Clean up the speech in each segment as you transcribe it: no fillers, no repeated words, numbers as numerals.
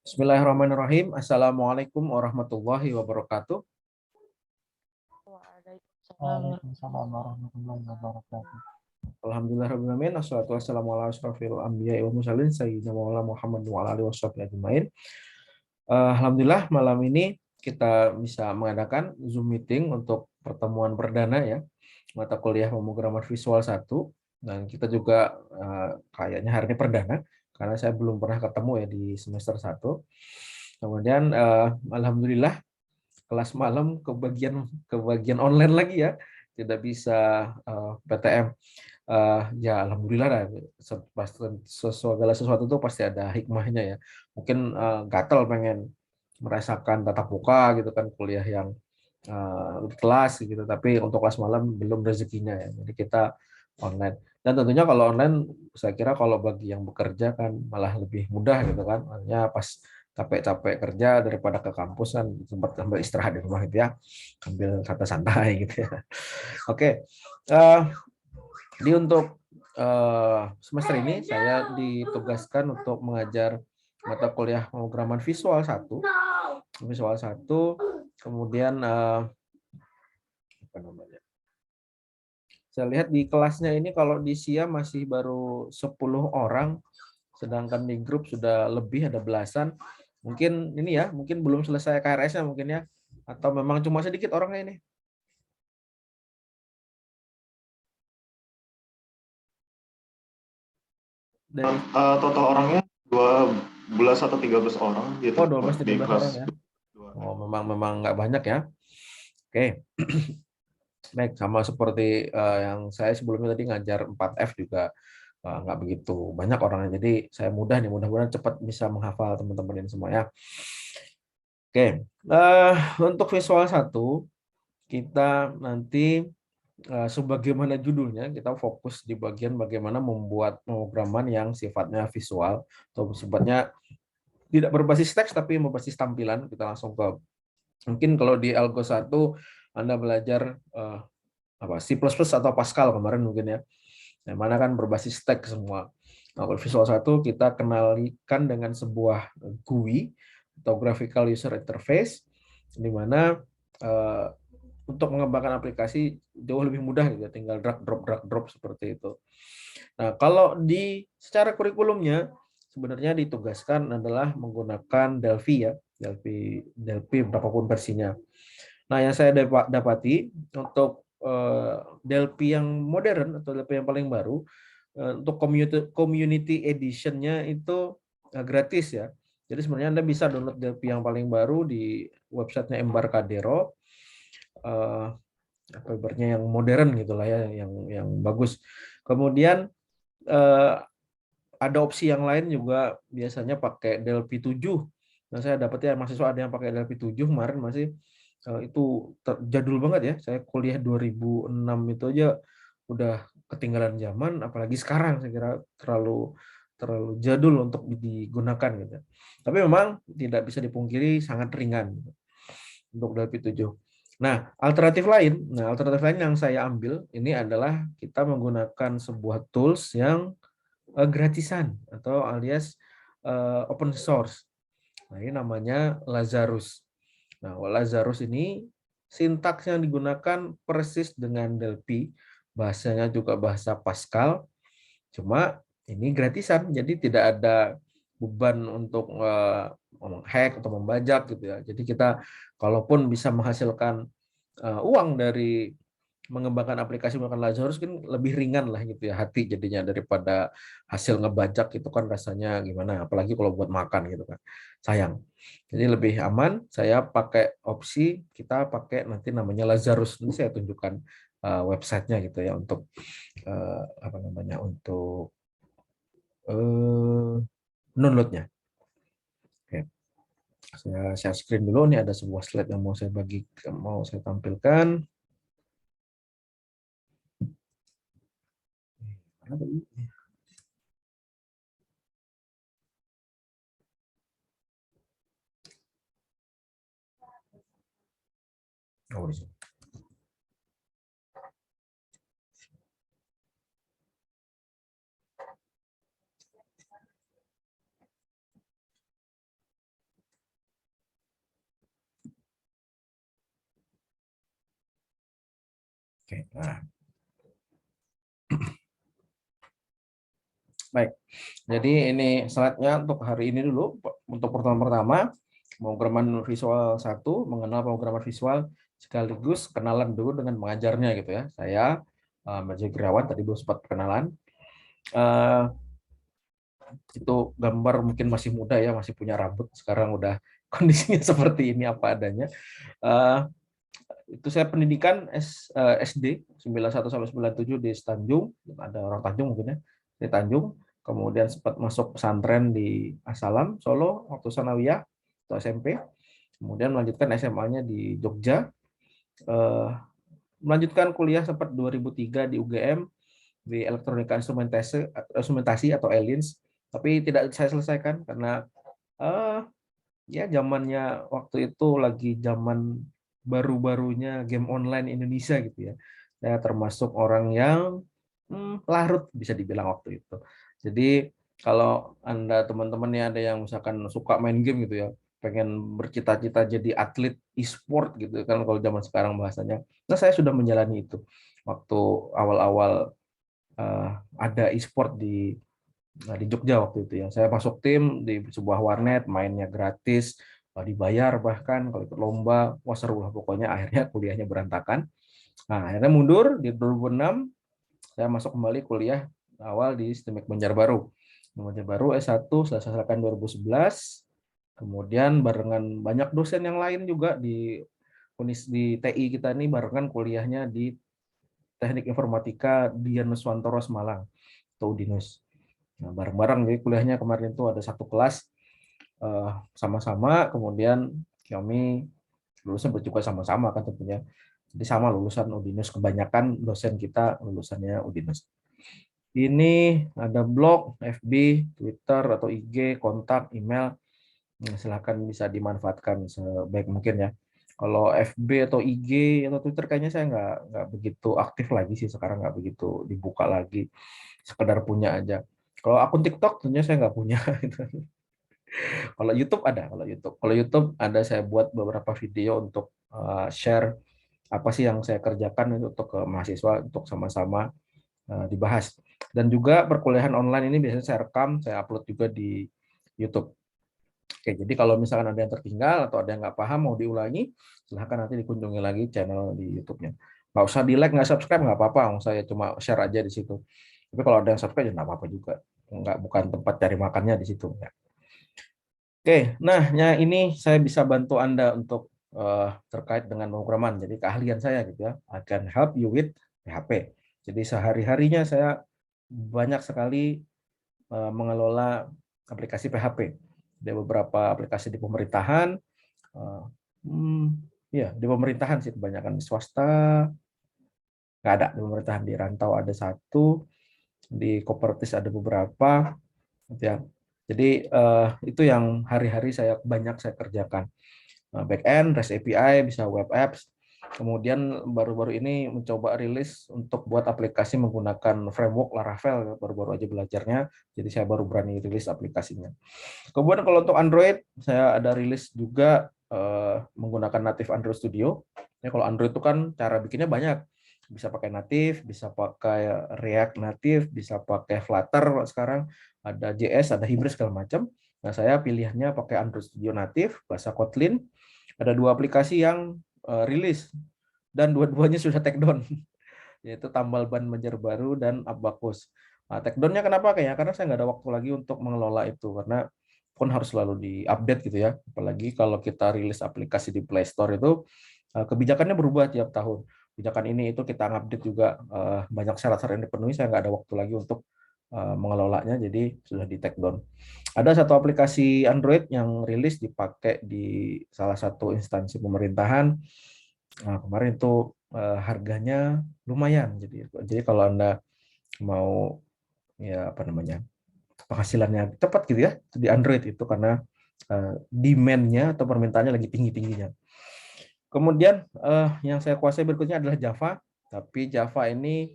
Bismillahirrahmanirrahim. Assalamualaikum warahmatullahi wabarakatuh. Waalaikumsalam. Waalaikumsalam warahmatullahi wabarakatuh. Alhamdulillahirrahmanirrahim. Assalatu wassalamu ala asyrafil anbiya'i wal mursalin sayyidina maulana Muhammad wa ala alihi washabbihi ajmain. Alhamdulillah malam ini kita bisa mengadakan Zoom meeting untuk pertemuan perdana ya, mata kuliah pemrograman visual 1, dan kita juga kayaknya hari ini perdana karena saya belum pernah ketemu ya di semester 1. Kemudian alhamdulillah kelas malam kebagian online lagi ya, tidak bisa PTM. Ya alhamdulillah lah, segala sesuatu itu pasti ada hikmahnya ya. Mungkin gatel pengen merasakan tatap muka gitu kan, kuliah yang di kelas gitu, tapi untuk kelas malam belum rezekinya ya. Jadi kita online. Dan tentunya kalau online saya kira kalau bagi yang bekerja kan malah lebih mudah gitu kan. Hanya pas capek-capek kerja daripada ke kampus kan sempat sambil istirahat di rumah gitu ya, ambil santai-santai gitu ya. Oke. Jadi untuk semester ini saya ditugaskan untuk mengajar mata kuliah pemrograman visual 1. Visual 1, kemudian apa namanya? Saya lihat di kelasnya ini kalau di SIA masih baru 10 orang, sedangkan di grup sudah lebih, ada belasan. Mungkin ini ya, mungkin belum selesai KRS-nya mungkin ya, atau memang cuma sedikit orangnya ini. Dari Total orangnya 12 atau 13 orang gitu. Oh, 12-13 orang ya. Dua. Oh, memang nggak banyak ya. Oke. Baik, sama seperti yang saya sebelumnya tadi ngajar 4F juga nggak begitu banyak orangnya. Jadi saya mudah-mudahan cepat bisa menghafal teman-teman ini semua ya. Oke, untuk visual 1 kita nanti sebagaimana judulnya, kita fokus di bagian bagaimana membuat pemrograman yang sifatnya visual atau sifatnya tidak berbasis teks tapi berbasis tampilan. Kita langsung ke, mungkin kalau di Algo 1 Anda belajar C++ atau Pascal kemarin mungkin ya, yang mana kan berbasis teks semua. Nah, kalau Visual 1 kita kenalikan dengan sebuah GUI atau Graphical User Interface, di mana untuk mengembangkan aplikasi jauh lebih mudah gitu, tinggal drag drop seperti itu. Nah, kalau di secara kurikulumnya sebenarnya ditugaskan adalah menggunakan Delphi ya, Delphi berapapun versinya. Nah, yang saya dapati untuk Delphi yang modern atau Delphi yang paling baru, untuk community edition-nya itu gratis ya. Jadi sebenarnya Anda bisa download Delphi yang paling baru di websitenya Embarcadero, papernya yang modern gitulah ya, yang bagus. Kemudian ada opsi yang lain juga, biasanya pakai Delphi 7. Nah, saya dapat ya mahasiswa ada yang pakai Delphi 7 kemarin, masih itu jadul banget ya. Saya kuliah 2006 itu aja udah ketinggalan zaman, apalagi sekarang saya kira terlalu jadul untuk digunakan gitu. Tapi memang tidak bisa dipungkiri sangat ringan untuk Delphi 7. Nah, alternatif lain yang saya ambil ini adalah kita menggunakan sebuah tools yang gratisan atau alias open source. Nah, ini namanya Lazarus. Nah, Lazarus ini sintaks yang digunakan persis dengan Delphi, bahasanya juga bahasa Pascal, cuma ini gratisan, jadi tidak ada beban untuk menghack atau membajak gitu ya. Jadi kita kalaupun bisa menghasilkan uang dari mengembangkan aplikasi menggunakan Lazarus kan lebih ringan lah gitu ya hati jadinya, daripada hasil ngebajak itu kan rasanya gimana, apalagi kalau buat makan gitu kan, sayang. Jadi lebih aman saya pakai opsi, kita pakai nanti namanya Lazarus. Ini saya tunjukkan websitenya gitu ya, untuk apa namanya, untuk downloadnya. Oke, saya share screen dulu. Ini ada sebuah slide yang mau saya tampilkan. Oh, di sini. Oke, nah. Baik, jadi ini slide-nya untuk hari ini dulu. Untuk pertama-tama, pemrograman visual 1, mengenal pemrograman visual sekaligus kenalan dulu dengan pengajarnya gitu ya. Saya Majid Gunawan, tadi belum sempat perkenalan. Itu gambar mungkin masih muda ya, masih punya rambut. Sekarang udah kondisinya seperti ini apa adanya. Itu saya pendidikan SD 91 sampai 97 di Tanjung, ada orang Tanjung mungkin ya, di Tanjung. Kemudian sempat masuk pesantren di Asalam, Solo, waktu sanawiyah atau SMP. Kemudian melanjutkan SMA-nya di Jogja. Melanjutkan kuliah sempat 2003 di UGM, di Elektronika Instrumentasi atau ELINS. Tapi tidak saya selesaikan karena ya zamannya waktu itu lagi zaman baru-barunya game online Indonesia gitu ya. Saya termasuk orang yang larut bisa dibilang waktu itu. Jadi kalau Anda teman-temannya ada yang misalkan suka main game gitu ya, pengen bercita-cita jadi atlet e-sport gitu kan kalau zaman sekarang bahasanya. Nah, saya sudah menjalani itu. Waktu awal-awal ada e-sport di Jogja waktu itu ya. Saya masuk tim di sebuah warnet, mainnya gratis, dibayar bahkan kalau ikut lomba. Wah seru lah pokoknya, akhirnya kuliahnya berantakan. Nah, akhirnya mundur di 2006, saya masuk kembali kuliah awal di STIMIK Banjarbaru. Banjarbaru S1 saya selesaikan 2011. Kemudian barengan banyak dosen yang lain juga di TI kita ini barengan kuliahnya di Teknik Informatika Dian Nuswantoro Malang atau UDINUS. Nah, bareng-bareng jadi kuliahnya kemarin itu ada satu kelas sama-sama, kemudian kami lulusan juga sama-sama kan tentunya. Jadi sama lulusan UDINUS, kebanyakan dosen kita lulusannya UDINUS. Ini ada blog, FB, Twitter atau IG, kontak, email. Silahkan bisa dimanfaatkan sebaik mungkin ya. Kalau FB atau IG atau Twitter kayaknya saya nggak begitu aktif lagi sih sekarang, nggak begitu dibuka lagi, sekedar punya aja. Kalau akun TikTok tentunya saya nggak punya. Kalau YouTube ada, kalau YouTube ada, saya buat beberapa video untuk share apa sih yang saya kerjakan untuk ke mahasiswa untuk sama-sama dibahas. Dan juga perkuliahan online ini biasanya saya rekam, saya upload juga di YouTube. Oke, jadi kalau misalkan ada yang tertinggal atau ada yang nggak paham mau diulangi, silahkan nanti dikunjungi lagi channel di YouTube-nya. Nggak usah di like, nggak subscribe, nggak apa-apa. Saya cuma share aja di situ. Tapi kalau ada yang subscribe, ya nggak apa-apa juga. Bukan tempat cari makannya di situ. Ya. Oke, nah ini saya bisa bantu Anda untuk terkait dengan pemrograman. Jadi keahlian saya gitu ya, I can help you with PHP. Jadi sehari-harinya saya banyak sekali mengelola aplikasi PHP. Ada beberapa aplikasi di pemerintahan, ya di pemerintahan sih kebanyakan, di swasta nggak ada, di pemerintahan di rantau ada satu, di kooperatif ada beberapa, gitu ya. Jadi itu yang hari-hari banyak saya kerjakan. Back-end, REST API, bisa web apps. Kemudian baru-baru ini mencoba rilis untuk buat aplikasi menggunakan framework Laravel, baru-baru aja belajarnya, jadi saya baru berani rilis aplikasinya. Kemudian kalau untuk Android, saya ada rilis juga menggunakan native Android Studio. Ya, kalau Android itu kan cara bikinnya banyak. Bisa pakai native, bisa pakai React native, bisa pakai Flutter sekarang, ada JS, ada hybrid segala macam. Nah, saya pilihannya pakai Android Studio native, bahasa Kotlin. Ada dua aplikasi yang rilis, dan dua-duanya sudah take down, yaitu Tambal Ban Banjarbaru dan Abacus. Nah, take down-nya kenapa? Kayaknya karena saya nggak ada waktu lagi untuk mengelola itu, karena pun harus selalu diupdate gitu ya. Apalagi kalau kita rilis aplikasi di Play Store itu, kebijakannya berubah tiap tahun. Kebijakan ini itu kita update juga, banyak syarat-syarat yang dipenuhi, saya nggak ada waktu lagi untuk mengelolanya, jadi sudah di take down. Ada satu aplikasi Android yang rilis dipakai di salah satu instansi pemerintahan. Nah, kemarin itu harganya lumayan. Jadi kalau Anda mau ya apa namanya, penghasilannya cepat gitu ya di Android itu, karena demand-nya atau permintaannya lagi tinggi-tingginya. Kemudian yang saya kuasai berikutnya adalah Java, tapi Java ini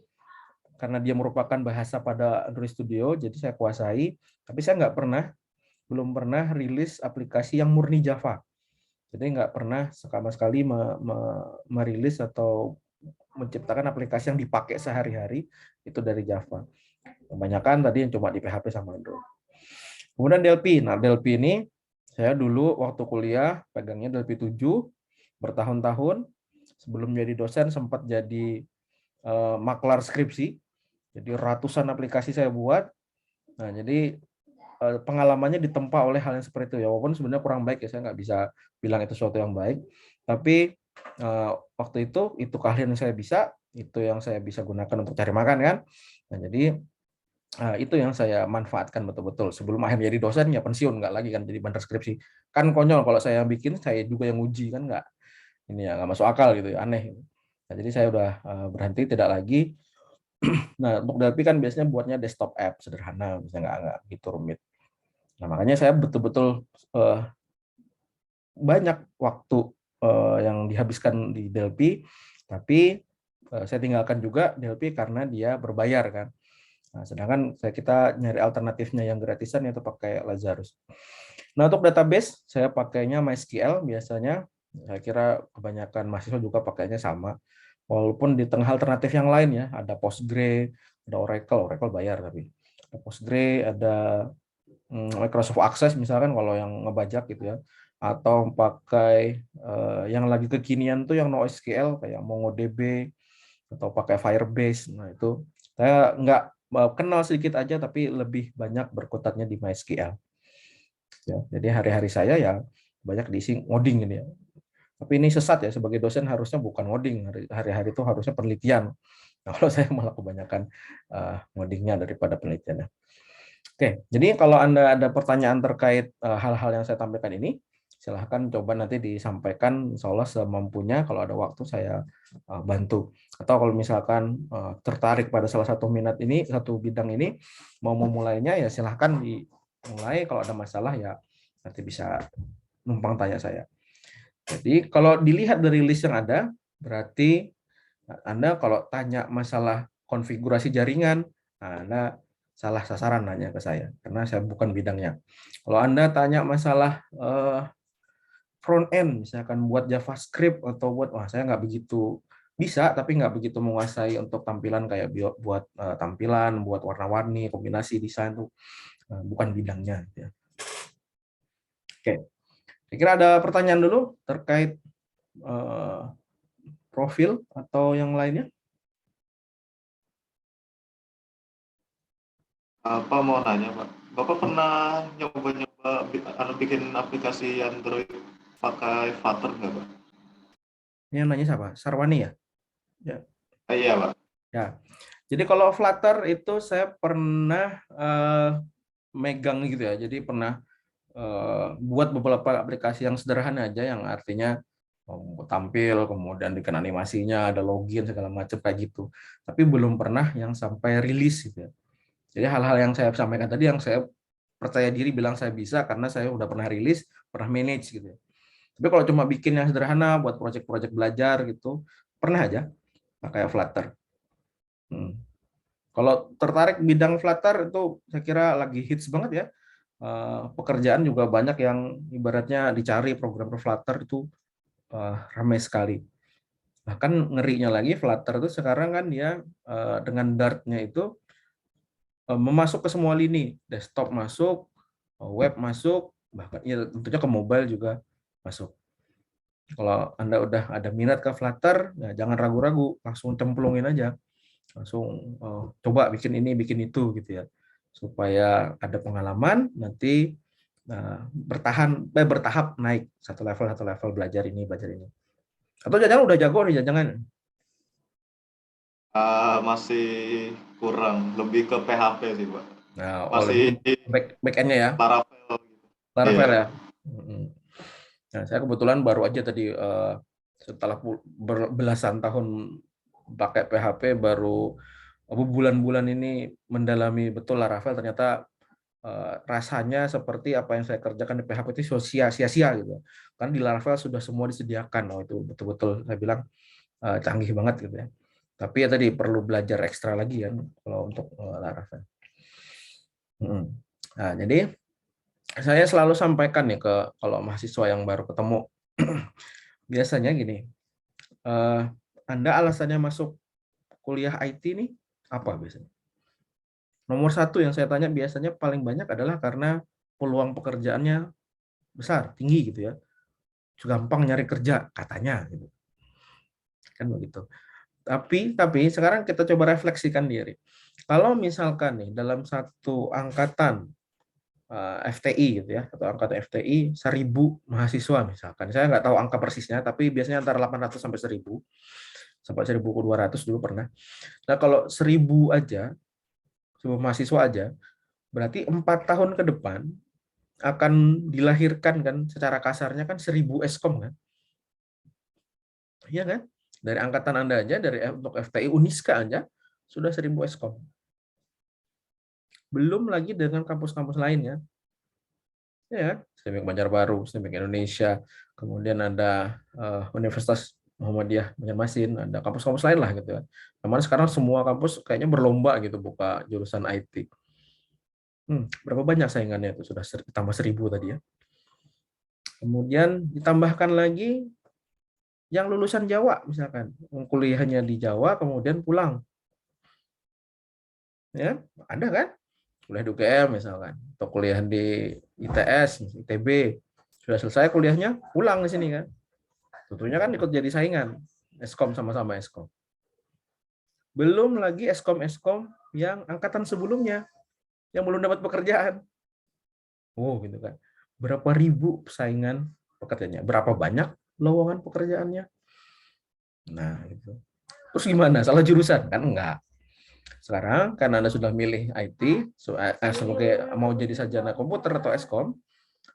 karena dia merupakan bahasa pada Android Studio, jadi saya kuasai, tapi saya belum pernah rilis aplikasi yang murni Java. Jadi nggak pernah sama sekali merilis atau menciptakan aplikasi yang dipakai sehari-hari itu dari Java. Kebanyakan tadi yang cuma di PHP sama Android. Kemudian Delphi. Nah, Delphi ini saya dulu waktu kuliah pegangnya Delphi 7 bertahun-tahun. Sebelum jadi dosen sempat jadi maklar skripsi. Jadi ratusan aplikasi saya buat. Nah, jadi pengalamannya ditempa oleh hal yang seperti itu ya, walaupun sebenarnya kurang baik ya, saya nggak bisa bilang itu sesuatu yang baik, tapi waktu itu keahlian yang saya bisa, itu yang saya bisa gunakan untuk cari makan kan. Nah, jadi itu yang saya manfaatkan betul-betul sebelum akhirnya jadi dosen ya pensiun, nggak lagi kan jadi bandar skripsi, kan konyol kalau saya yang bikin saya juga yang uji kan, nggak ini ya, nggak masuk akal gitu ya, aneh. Nah, jadi saya udah berhenti, tidak lagi. Nah, untuk Delphi kan biasanya buatnya desktop app sederhana, misalnya nggak gitu rumit. Nah, makanya saya betul-betul banyak waktu yang dihabiskan di Delphi, tapi saya tinggalkan juga Delphi karena dia berbayar kan. Nah, sedangkan kita nyari alternatifnya yang gratisan yaitu pakai Lazarus. Nah, untuk database saya pakainya MySQL biasanya. Saya kira kebanyakan mahasiswa juga pakainya sama. Walaupun di tengah alternatif yang lain ya, ada Postgre, ada Oracle bayar tapi. Ada Postgre, ada Microsoft Access misalkan kalau yang ngebajak gitu ya, atau pakai yang lagi kekinian tuh yang NoSQL kayak MongoDB atau pakai Firebase. Nah, itu saya nggak kenal sedikit aja tapi lebih banyak berkutatnya di MySQL. Ya, jadi hari-hari saya ya banyak diisi ngoding ini ya. Tapi ini sesat ya, sebagai dosen harusnya bukan ngoding, hari-hari itu harusnya penelitian. Nah, kalau saya malah kebanyakan ngodingnya daripada penelitiannya. Oke, jadi kalau Anda ada pertanyaan terkait hal-hal yang saya tampilkan ini, silahkan coba nanti disampaikan, insya Allah semampunya, kalau ada waktu saya bantu. Atau kalau misalkan tertarik pada salah satu minat ini, satu bidang ini, mau memulainya ya silahkan dimulai, kalau ada masalah ya nanti bisa numpang tanya saya. Jadi kalau dilihat dari list yang ada, berarti Anda kalau tanya masalah konfigurasi jaringan, Anda salah sasaran nanya ke saya, karena saya bukan bidangnya. Kalau Anda tanya masalah front end, misalkan buat JavaScript atau wah saya nggak begitu bisa, tapi nggak begitu menguasai untuk tampilan kayak buat tampilan, buat warna-warni, kombinasi desain itu bukan bidangnya. Ya. Oke, saya kira ada pertanyaan dulu terkait profil atau yang lainnya. Apa mau nanya, Pak? Bapak pernah nyoba-nyoba bikin aplikasi Android pakai Flutter nggak, Pak? Ini yang nanya siapa? Sarwani ya? Ya. Iya, Pak. Ya. Jadi kalau Flutter itu saya pernah megang gitu ya. Jadi pernah buat beberapa aplikasi yang sederhana aja, yang artinya tampil, kemudian bikin animasinya, ada login segala macam kayak gitu. Tapi belum pernah yang sampai rilis gitu ya. Jadi hal-hal yang saya sampaikan tadi yang saya percaya diri bilang saya bisa karena saya udah pernah rilis, pernah manage gitu ya. Tapi kalau cuma bikin yang sederhana buat proyek-proyek belajar gitu, pernah aja pakai Flutter. Kalau tertarik bidang Flutter itu saya kira lagi hits banget ya. Pekerjaan juga banyak yang ibaratnya dicari programmer Flutter itu ramai sekali. Bahkan ngerinya lagi Flutter itu sekarang kan dia dengan Dart-nya itu memasuk ke semua lini, desktop masuk, web masuk, bahkan ya tentunya ke mobile juga masuk. Kalau Anda udah ada minat ke Flutter, ya jangan ragu-ragu, langsung cemplungin aja. Langsung coba bikin ini, bikin itu gitu ya. Supaya ada pengalaman, nanti bertahap naik satu level belajar ini. Atau jangan udah jago nih, jangan. Masih kurang, lebih ke PHP sih, Pak. Nah, Masih back-end-nya ya. Laravel gitu. Laravel Iya. ya. Nah, saya kebetulan baru aja tadi setelah belasan tahun pakai PHP, baru bulan-bulan ini mendalami betul Laravel, ternyata rasanya seperti apa yang saya kerjakan di PHP itu sia-sia gitu. Karena di Laravel sudah semua disediakan. Oh, itu betul-betul saya bilang canggih banget gitu ya. Tapi ya tadi perlu belajar ekstra lagi kan kalau untuk Laravel. Nah, jadi saya selalu sampaikan nih kalau mahasiswa yang baru ketemu, biasanya gini, Anda alasannya masuk kuliah IT nih apa biasanya? Nomor satu yang saya tanya biasanya paling banyak adalah karena peluang pekerjaannya besar, tinggi gitu ya. Gampang nyari kerja katanya gitu. Kan begitu. Tapi sekarang kita coba refleksikan diri. Kalau misalkan nih dalam satu angkatan FTI gitu ya, atau angkatan FTI 1.000 mahasiswa misalkan. Saya nggak tahu angka persisnya, tapi biasanya antara 800 sampai 1.000, sampai 1.200 dulu pernah. Nah kalau 1.000 aja, 1.000 mahasiswa aja, berarti 4 tahun ke depan akan dilahirkan kan secara kasarnya kan 1.000 eskom kan, iya kan? Dari angkatan Anda aja, dari untuk FTI Uniska aja sudah 1.000 eskom. Belum lagi dengan kampus-kampus lainnya, ya kan? STIMIK Banjarbaru, STIMIK Indonesia, kemudian ada Universitas Muhammadiyah Banjarmasin, ada kampus-kampus lain lah gitu kan. Namun sekarang semua kampus kayaknya berlomba gitu buka jurusan IT. Berapa banyak saingannya itu sudah tambah 1.000 tadi ya. Kemudian ditambahkan lagi yang lulusan Jawa misalkan, kuliahnya di Jawa kemudian pulang, ya ada kan? Kuliah di UGM misalkan, atau kuliah di ITS, ITB, sudah selesai kuliahnya pulang ke sini kan? Tentunya kan ikut jadi saingan, eskom sama-sama eskom. Belum lagi eskom-eskom yang angkatan sebelumnya yang belum dapat pekerjaan. Oh gitu kan. Berapa ribu saingan pekerjaannya, berapa banyak lowongan pekerjaannya. Nah, itu. Terus gimana? Salah jurusan? Kan enggak. Sekarang karena Anda sudah milih IT sebagai mau jadi sarjana komputer atau eskom,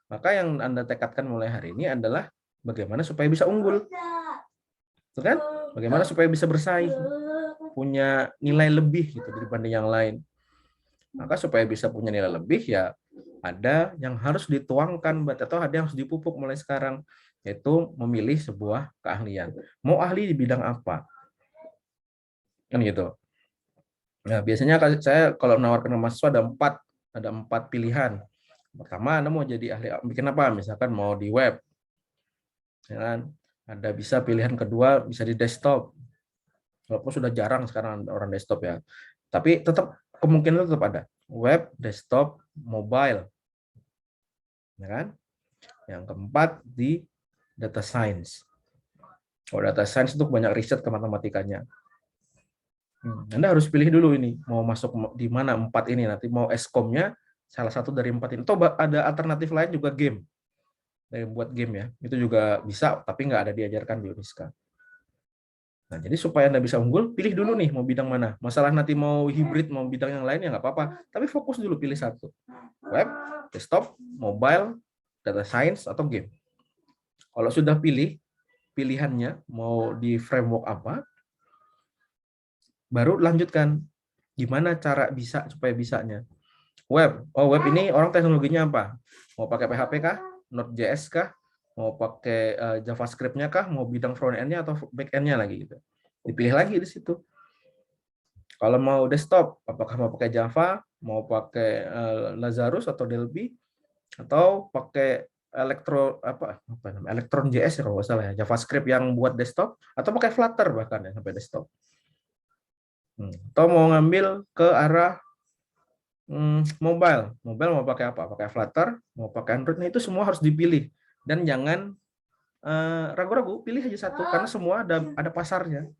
maka yang Anda tekadkan mulai hari ini adalah bagaimana supaya bisa unggul. Itu kan? Bagaimana supaya bisa bersaing, punya nilai lebih gitu dibanding yang lain. Maka supaya bisa punya nilai lebih ya ada yang harus dituangkan atau ada yang harus dipupuk mulai sekarang, yaitu memilih sebuah keahlian. Mau ahli di bidang apa? Kan gitu. Nah, biasanya saya kalau menawarkan ke mahasiswa ada empat pilihan. Pertama, Anda mau jadi ahli bikin apa? Misalkan mau di web. Ya kan? Ada bisa pilihan kedua bisa di desktop. Walaupun sudah jarang sekarang orang desktop ya. Tapi tetap kemungkinan tetap ada. Web, desktop, mobile. Ya kan? Yang keempat di data science. Kalau data science itu banyak riset ke matematikanya. Anda harus pilih dulu ini, mau masuk di mana empat ini, nanti mau eskomnya salah satu dari empat ini. Atau ada alternatif lain juga game, dari buat game ya, itu juga bisa, tapi nggak ada diajarkan di Uniska. Nah, jadi supaya Anda bisa unggul, pilih dulu nih mau bidang mana. Masalah nanti mau hibrid, mau bidang yang lain ya nggak apa-apa, tapi fokus dulu pilih satu. Web, desktop, mobile, data science, atau game. Kalau sudah pilih, pilihannya mau di framework apa, baru lanjutkan gimana cara bisa supaya bisanya. Web, web ini orang teknologinya apa? Mau pakai PHP kah? Node.js kah? Mau pakai JavaScript-nya kah? Mau bidang front end-nya atau back end-nya lagi gitu. Dipilih lagi di situ. Kalau mau desktop, apakah mau pakai Java, mau pakai Lazarus atau Delphi, atau pakai Electron JS ya kalau nggak salah ya, JavaScript yang buat desktop, atau pakai Flutter bahkan ya sampai desktop. Atau mau ngambil ke arah mobile mau pakai apa? Pakai Flutter, mau pakai Android, nah itu semua harus dipilih dan jangan ragu-ragu, pilih aja satu karena semua ada pasarnya.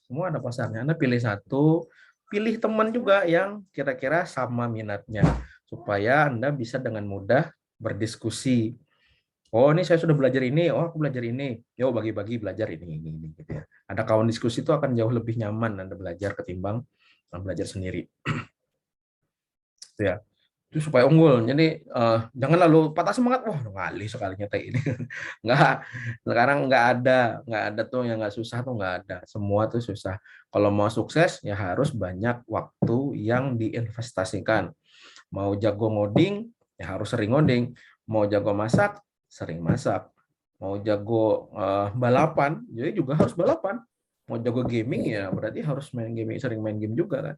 Semua ada pasarnya. Anda pilih satu, pilih teman juga yang kira-kira sama minatnya supaya Anda bisa dengan mudah berdiskusi. Oh, ini saya sudah belajar ini, oh aku belajar ini. Yo bagi-bagi belajar ini gitu ya. Ada kawan diskusi itu akan jauh lebih nyaman Anda belajar ketimbang belajar sendiri. Ya. Itu supaya unggul. Jadi jangan lalu patah semangat, wah ngalih sekalinya teh ini. Enggak. Sekarang nggak ada tuh yang nggak susah tuh nggak ada. Semua tuh susah. Kalau mau sukses ya harus banyak waktu yang diinvestasikan. Mau jago ngoding ya harus sering ngoding. Mau jago masak, sering masak. Mau jago balapan, jadi juga harus balapan. Mau jago gaming ya berarti harus main gaming, sering main game juga kan.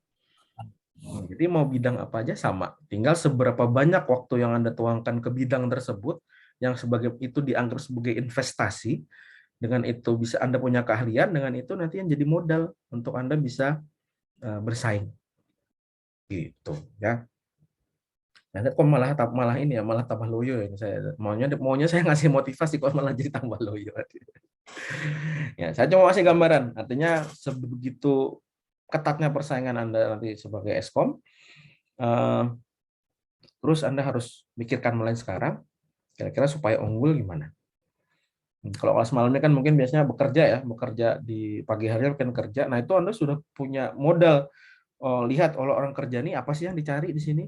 Jadi mau bidang apa aja sama, tinggal seberapa banyak waktu yang Anda tuangkan ke bidang tersebut yang sebagai itu dianggap sebagai investasi, Dengan itu bisa Anda punya keahlian, dengan itu nanti yang jadi modal untuk Anda bisa bersaing. Gitu ya. Nah, kok malah ini ya, malah tambah loyo ya. Saya maunya saya ngasih motivasi kok malah jadi tambah loyo. Ya, saya cuma kasih gambaran. Artinya sebegitu ketatnya persaingan Anda nanti sebagai Eskom, terus Anda harus pikirkan mulai sekarang, kira-kira supaya unggul gimana. Kalau kelas malamnya kan mungkin biasanya bekerja di pagi hari kan kerja. Nah itu Anda sudah punya modal. Lihat orang kerja nih apa sih yang dicari di sini?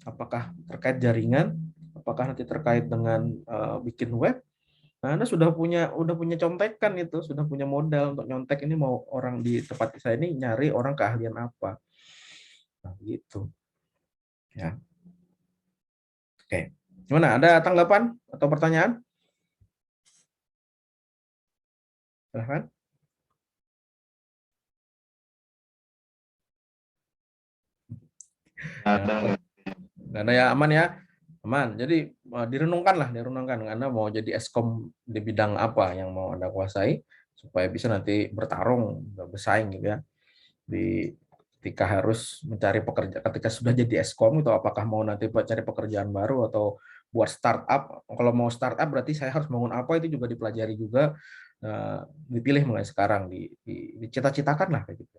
Apakah terkait jaringan? Apakah nanti terkait dengan bikin web? Nah, Anda udah punya contekan itu, sudah punya modal untuk nyontek ini mau orang di tempat saya ini nyari orang keahlian apa. Nah, gitu. Ya. Oke. Gimana? Ada tanggapan atau pertanyaan? Silahkan. Ada nggak? Nggak ada ya, aman ya? Aman. Jadi direnungkan. Anda mau jadi eskom di bidang apa yang mau Anda kuasai supaya bisa nanti bertarung, bersaing gitu ya. Ketika harus mencari pekerjaan, ketika sudah jadi eskom itu apakah mau nanti cari pekerjaan baru atau buat startup. Kalau mau startup berarti saya harus bangun apa itu juga dipelajari juga, dipilih mulai sekarang, dicita-citakan lah kayak gitu.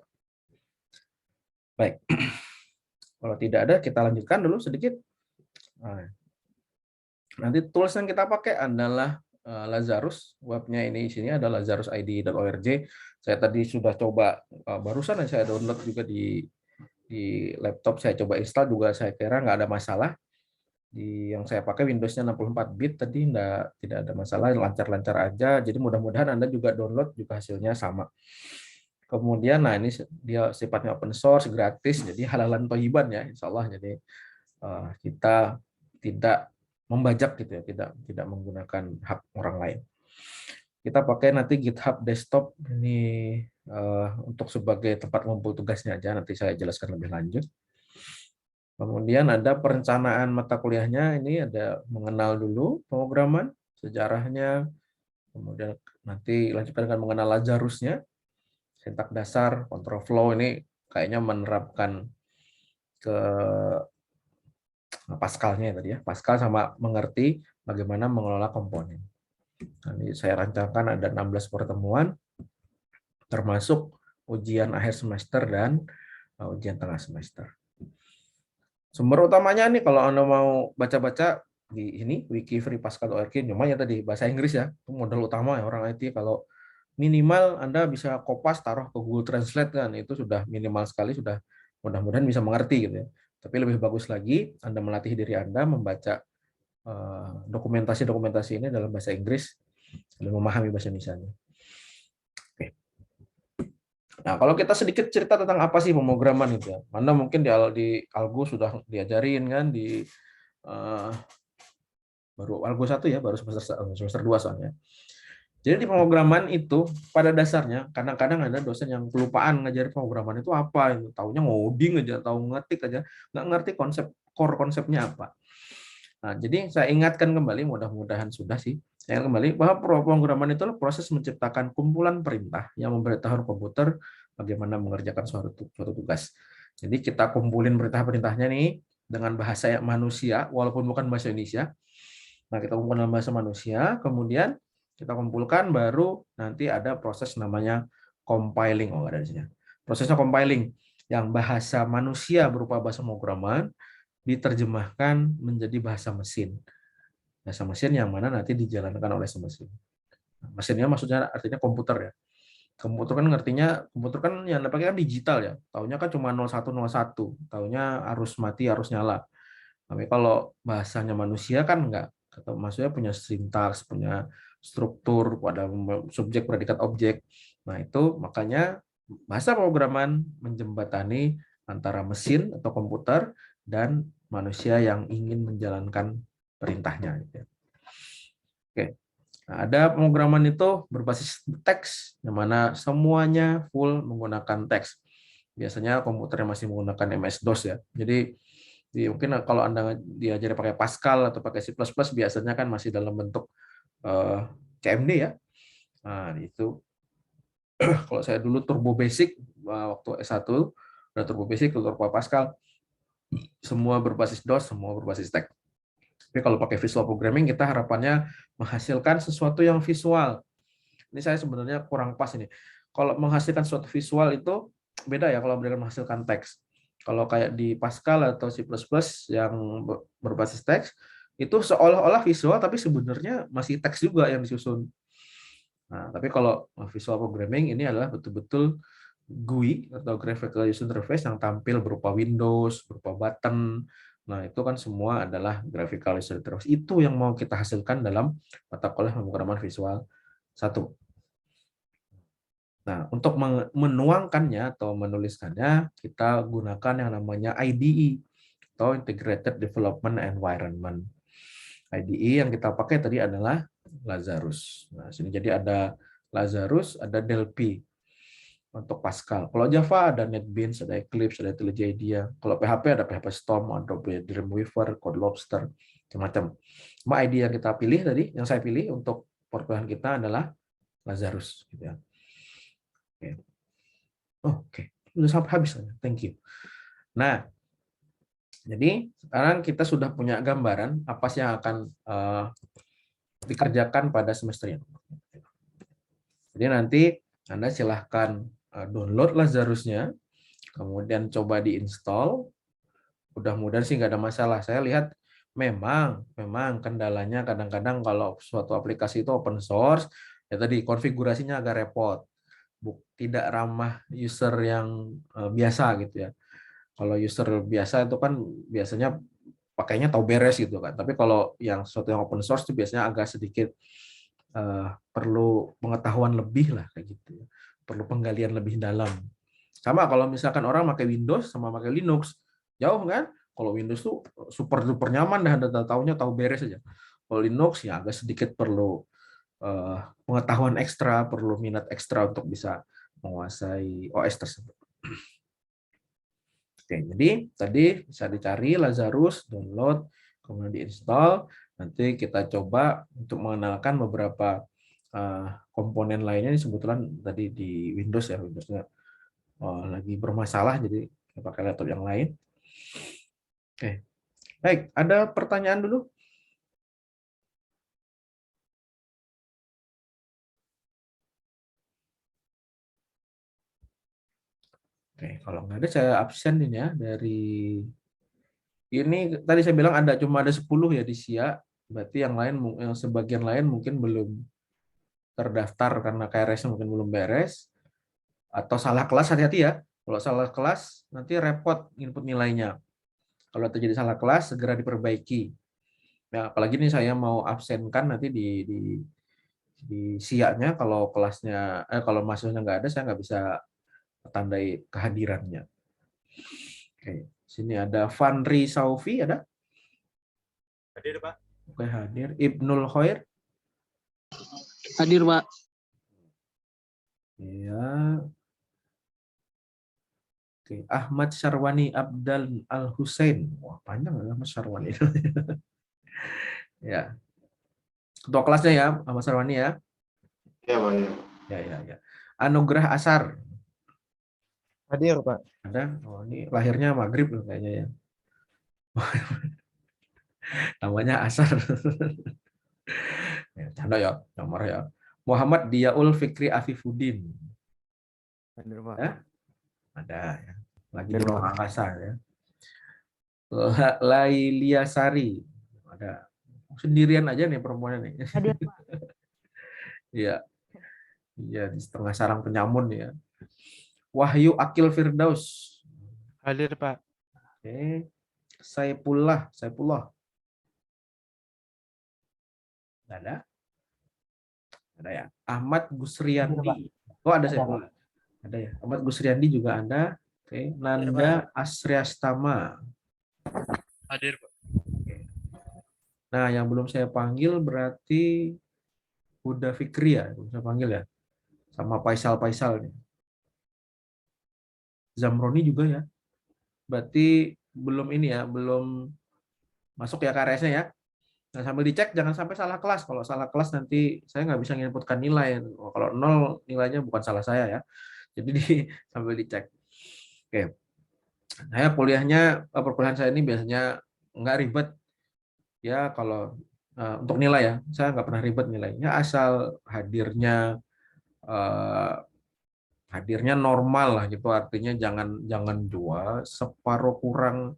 Baik. Kalau tidak ada kita lanjutkan dulu sedikit. Nah, nanti tools yang kita pakai adalah Lazarus. Webnya ini sini ada lazarusid.org. Saya tadi sudah coba barusan saya download juga di laptop, saya coba install juga, saya kira nggak ada masalah. Yang saya pakai Windows-nya 64 bit tadi tidak ada masalah, lancar-lancar aja. Jadi mudah-mudahan Anda juga download juga hasilnya sama. Kemudian nah ini dia sifatnya open source, gratis, jadi halalan thayyiban ya insya Allah. Jadi kita tidak membajak gitu ya, tidak menggunakan hak orang lain. Kita pakai nanti GitHub desktop ini untuk sebagai tempat ngumpul tugasnya aja, nanti saya jelaskan lebih lanjut. Kemudian ada perencanaan mata kuliahnya, ini ada mengenal dulu pemrograman, sejarahnya, kemudian nanti lanjutkan dengan mengenal Lazarusnya, sintak dasar, control flow, ini kayaknya menerapkan ke Pascal-nya tadi ya, Pascal sama mengerti bagaimana mengelola komponen. Ini saya rancangkan ada 16 pertemuan, termasuk ujian akhir semester dan ujian tengah semester. Sumber utamanya nih kalau Anda mau baca-baca di ini wiki.freepascal.org, cuma ya tadi bahasa Inggris ya, itu modal utama ya orang IT. Kalau minimal Anda bisa kopas taruh ke Google Translate kan, itu sudah minimal sekali, sudah mudah-mudahan bisa mengerti gitu ya. Tapi lebih bagus lagi Anda melatih diri Anda membaca dokumentasi-dokumentasi ini dalam bahasa Inggris dan memahami bahasa Indonesia. Oke. Nah, kalau kita sedikit cerita tentang apa sih pemrograman itu ya. Anda mungkin di Algo sudah diajarin kan baru Algo 1 ya, baru semester 2 soalnya. Jadi di pemrograman itu pada dasarnya kadang-kadang ada dosen yang kelupaan ngajarin pemrograman itu apa, itu taunya ngoding aja, tahu ngetik aja, nggak ngerti core konsepnya apa. Nah, jadi saya ingatkan kembali, mudah-mudahan sudah sih. Saya ingatkan kembali bahwa pemrograman itu proses menciptakan kumpulan perintah yang memberitahu komputer bagaimana mengerjakan suatu tugas. Jadi kita kumpulin perintah-perintahnya nih dengan bahasa manusia, walaupun bukan bahasa Indonesia. Nah, kita kumpulkan dalam bahasa manusia, kemudian kita kumpulkan, baru nanti ada proses namanya compiling. Oh, ada di sini. Prosesnya compiling, yang bahasa manusia berupa bahasa pemrograman diterjemahkan menjadi bahasa mesin. Bahasa mesin yang mana nanti dijalankan oleh mesin. Mesinnya maksudnya artinya komputer ya. Komputer kan yang dipakai kan digital ya. Taunya kan cuma 0101, taunya harus mati, harus nyala. Tapi kalau bahasanya manusia kan enggak. Maksudnya punya sintaks, punya struktur, pada subjek, predikat, objek. Nah, itu makanya bahasa pemrograman menjembatani antara mesin atau komputer dan manusia yang ingin menjalankan perintahnya. Oke. Nah, ada pemrograman itu berbasis teks, yang mana semuanya full menggunakan teks. Biasanya komputer yang masih menggunakan MS-DOS ya. Jadi mungkin kalau Anda diajari pakai Pascal atau pakai C++, biasanya kan masih dalam bentuk CMD ya. Nah, itu kalau saya dulu Turbo Basic waktu S1 udah Turbo Basic, Turbo Pascal, semua berbasis DOS, semua berbasis TeX. Tapi kalau pakai visual programming kita harapannya menghasilkan sesuatu yang visual. Ini saya sebenarnya kurang pas ini. Kalau menghasilkan suatu visual itu beda ya kalau menghasilkan teks. Kalau kayak di Pascal atau C++ yang berbasis teks, itu seolah-olah visual tapi sebenarnya masih teks juga yang disusun. Nah, tapi kalau visual programming ini adalah betul-betul GUI atau Graphical User Interface yang tampil berupa Windows, berupa button. Nah, itu kan semua adalah Graphical User Interface. Itu yang mau kita hasilkan dalam mata kuliah pemrograman visual 1. Nah, untuk menuangkannya atau menuliskannya, kita gunakan yang namanya IDE atau Integrated Development Environment. IDE yang kita pakai tadi adalah Lazarus. Nah, sini jadi ada Lazarus, ada Delphi untuk Pascal. Kalau Java ada NetBeans, ada Eclipse, ada IntelliJ IDEA. Kalau PHP ada PHP Storm, Adobe Dreamweaver, CodeLobster, macam-macam. Cuma IDE yang kita pilih tadi, yang saya pilih untuk perkuliahan kita adalah Lazarus. Gitu ya. Oke. Udah sampai habis. Thank you. Nah, jadi sekarang kita sudah punya gambaran apa sih yang akan dikerjakan pada semester ini. Jadi nanti Anda silahkan download Lazarusnya, kemudian coba diinstal. Mudah-mudahan sih nggak ada masalah. Saya lihat memang kendalanya kadang-kadang kalau suatu aplikasi itu open source, ya tadi konfigurasinya agak repot. Tidak ramah user yang biasa gitu ya. Kalau user biasa itu kan biasanya pakainya tahu beres gitu kan. Tapi kalau yang sesuatu yang open source itu biasanya agak sedikit perlu pengetahuan lebih lah kayak gitu. Perlu penggalian lebih dalam. Sama kalau misalkan orang pakai Windows sama pakai Linux, jauh kan? Kalau Windows tuh super duper nyaman dah, tahunya tahu beres aja. Kalau Linux ya agak sedikit perlu pengetahuan ekstra, perlu minat ekstra untuk bisa menguasai OS tersebut. Oke, jadi tadi bisa dicari Lazarus, download, kemudian diinstal. Nanti kita coba untuk mengenalkan beberapa komponen lainnya. Ini sebetulnya tadi di Windows ya, Windowsnya lagi bermasalah, jadi kita pakai laptop yang lain. Oke, baik. Ada pertanyaan dulu? Oke, kalau nggak ada saya absen ini ya dari ini tadi saya bilang cuma ada 10 ya di SIA, berarti yang lain yang sebagian lain mungkin belum terdaftar karena KRS-nya mungkin belum beres atau salah kelas, hati-hati ya. Kalau salah kelas nanti repot input nilainya. Kalau terjadi salah kelas segera diperbaiki. Ya, apalagi nih saya mau absenkan nanti di SIA-nya kalau kelasnya kalau mahasiswanya nggak ada saya nggak bisa tandai kehadirannya. Oke, sini ada Fanri Saufi ada? Hadir, Pak. Oke, hadir. Ibnul Khair? Hadir, Pak. Ya. Oke, Ahmad Syarwani Abdal Al Husain. Wah, panjang ya Ahmad Syarwani. Ya. Ketua kelasnya ya, Ahmad Syarwani ya. Iya, Pak. Ya. Anugrah Asar. Hadir, Pak. Ada? Oh, ini lahirnya maghrib loh kayaknya ya. Namanya Asar. Ya, canda ya, nomor ya. Muhammad Diaul Fikri Afifuddin. Hadir, Pak. Ya? Ada ya. Lagi Hadir, di ruang Pak. angkasa ya. Lailia Sari. Ada. Sendirian aja nih perempuannya nih. Hadir, Pak. Iya. Iya, di setengah sarang penyamun ya. Wahyu Akil Firdaus. Hadir, Pak. Oke. Saipullah. Ada? Ada ya. Ahmad Gusriandi. Oh, ada Saipullah. Ada ya. Ahmad Gusriandi juga ada. Oke. Nanda Asriastama. Hadir, Pak. Oke. Nah, yang belum saya panggil berarti Huda Fikri ya, belum saya panggil ya. Sama Faisal nih. Zamroni juga ya. Berarti belum ini ya, belum masuk ya KRS-nya ya. Nah, sambil dicek jangan sampai salah kelas. Kalau salah kelas nanti saya nggak bisa menginputkan nilai. Kalau 0 nilainya bukan salah saya ya. Jadi sambil dicek. Oke. Saya perkuliahan saya ini biasanya nggak ribet ya kalau untuk nilai ya. Saya nggak pernah ribet nilainya asal hadirnya normal lah gitu. Artinya jangan 2, separuh kurang.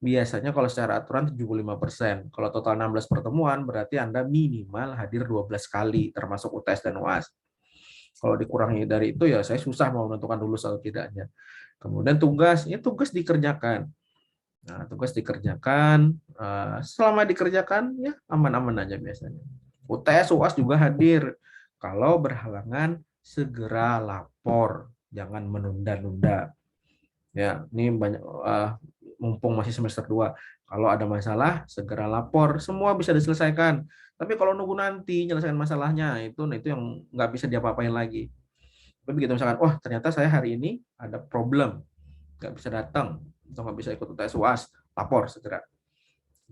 Biasanya kalau secara aturan 75%. Kalau total 16 pertemuan berarti Anda minimal hadir 12 kali termasuk UTS dan UAS. Kalau dikurangi dari itu ya saya susah mau menentukan lulus atau tidaknya. Kemudian tugas dikerjakan. Nah, tugas dikerjakan, selama dikerjakan ya aman-aman aja biasanya. UTS UAS juga hadir. Kalau berhalangan segera lapor, jangan menunda-nunda. Ya, ini banyak mumpung masih semester 2. Kalau ada masalah, segera lapor. Semua bisa diselesaikan. Tapi kalau nunggu nanti menyelesaikan masalahnya, itu yang nggak bisa diapa-apain lagi. Tapi begitu misalkan, wah ternyata saya hari ini ada problem, nggak bisa datang, atau nggak bisa ikut UTS UAS, lapor segera.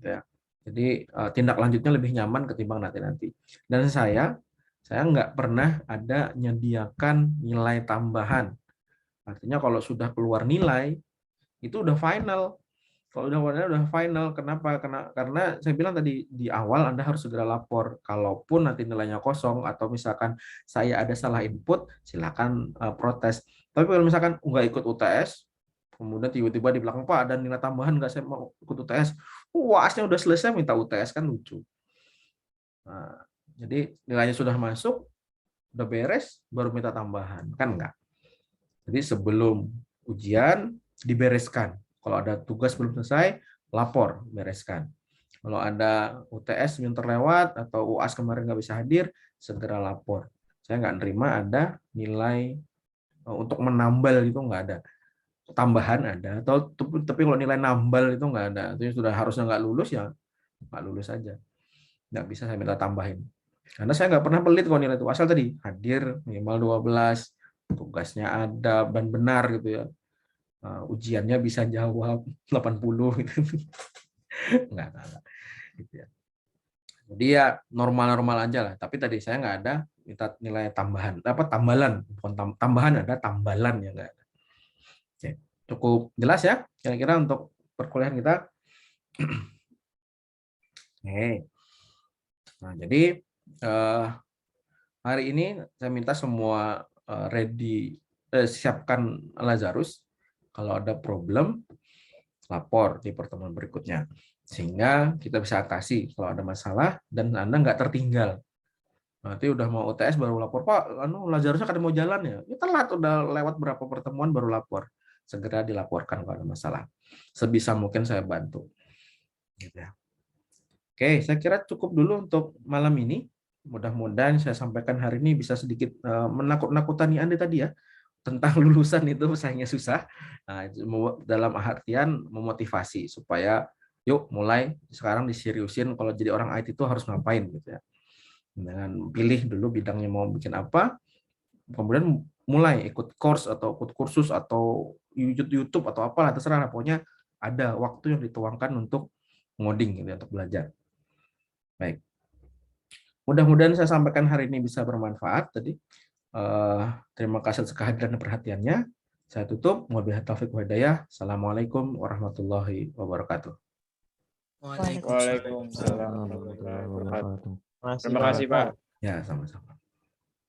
Ya. Jadi tindak lanjutnya lebih nyaman ketimbang nanti. Dan saya nggak pernah ada menyediakan nilai tambahan. Artinya kalau sudah keluar nilai, itu udah final. Kalau udah final, kenapa? Karena saya bilang tadi di awal Anda harus segera lapor. Kalaupun nanti nilainya kosong atau misalkan saya ada salah input, silakan protes. Tapi kalau misalkan nggak ikut UTS, kemudian tiba-tiba di belakang Pak ada nilai tambahan nggak saya mau ikut UTS, UASnya udah selesai minta UTS kan lucu. Nah, jadi nilainya sudah masuk, udah beres, baru minta tambahan kan enggak. Jadi sebelum ujian dibereskan. Kalau ada tugas belum selesai, lapor, bereskan. Kalau ada UTS yang terlewat atau UAS kemarin nggak bisa hadir, segera lapor. Saya nggak nerima ada nilai untuk menambal itu nggak ada. Tambahan ada, tapi kalau nilai nambal itu nggak ada. Itu sudah harusnya nggak lulus ya nggak lulus aja. Nggak bisa saya minta tambahin. Karena saya nggak pernah pelit kalau nilai itu. Asal tadi hadir minimal 12, tugasnya ada dan benar gitu ya. Ujiannya bisa jawab 80 gitu. Enggak. Gitu ya. Jadi ya normal-normal aja lah. Tapi tadi saya nggak ada minta nilai tambahan. Tambalan, bukan tambahan, ada tambalan ya nggak ada. Oke. Cukup jelas ya kira-kira untuk perkuliahan kita. Oke. Nah, jadi hari ini saya minta semua siapkan Lazarus. Kalau ada problem, lapor di pertemuan berikutnya. Sehingga kita bisa atasi kalau ada masalah dan Anda nggak tertinggal. Nanti udah mau UTS baru lapor, Pak, Lazarusnya kan mau jalan ya. Ya telat, udah lewat berapa pertemuan baru lapor. Segera dilaporkan kalau ada masalah. Sebisa mungkin saya bantu. Gitu ya. Oke, saya kira cukup dulu untuk malam ini. Mudah-mudahan saya sampaikan hari ini bisa sedikit menakut-nakutani Anda tadi ya. Tentang lulusan itu sayangnya susah. Nah, dalam artian memotivasi supaya yuk mulai sekarang diseriusin kalau jadi orang IT itu harus ngapain gitu ya. Dengan pilih dulu bidangnya mau bikin apa, kemudian mulai ikut course atau ikut kursus atau YouTube atau apalah terserah, pokoknya ada waktu yang dituangkan untuk ngoding gitu, untuk belajar. Baik. Mudah-mudahan saya sampaikan hari ini bisa bermanfaat tadi. Terima kasih atas kehadiran dan perhatiannya. Saya tutup. Wabillahi taufiq wal hidayah. Assalamualaikum warahmatullahi wabarakatuh. Waalaikumsalam warahmatullahi wabarakatuh. Terima kasih, Pak. Ya, sama-sama.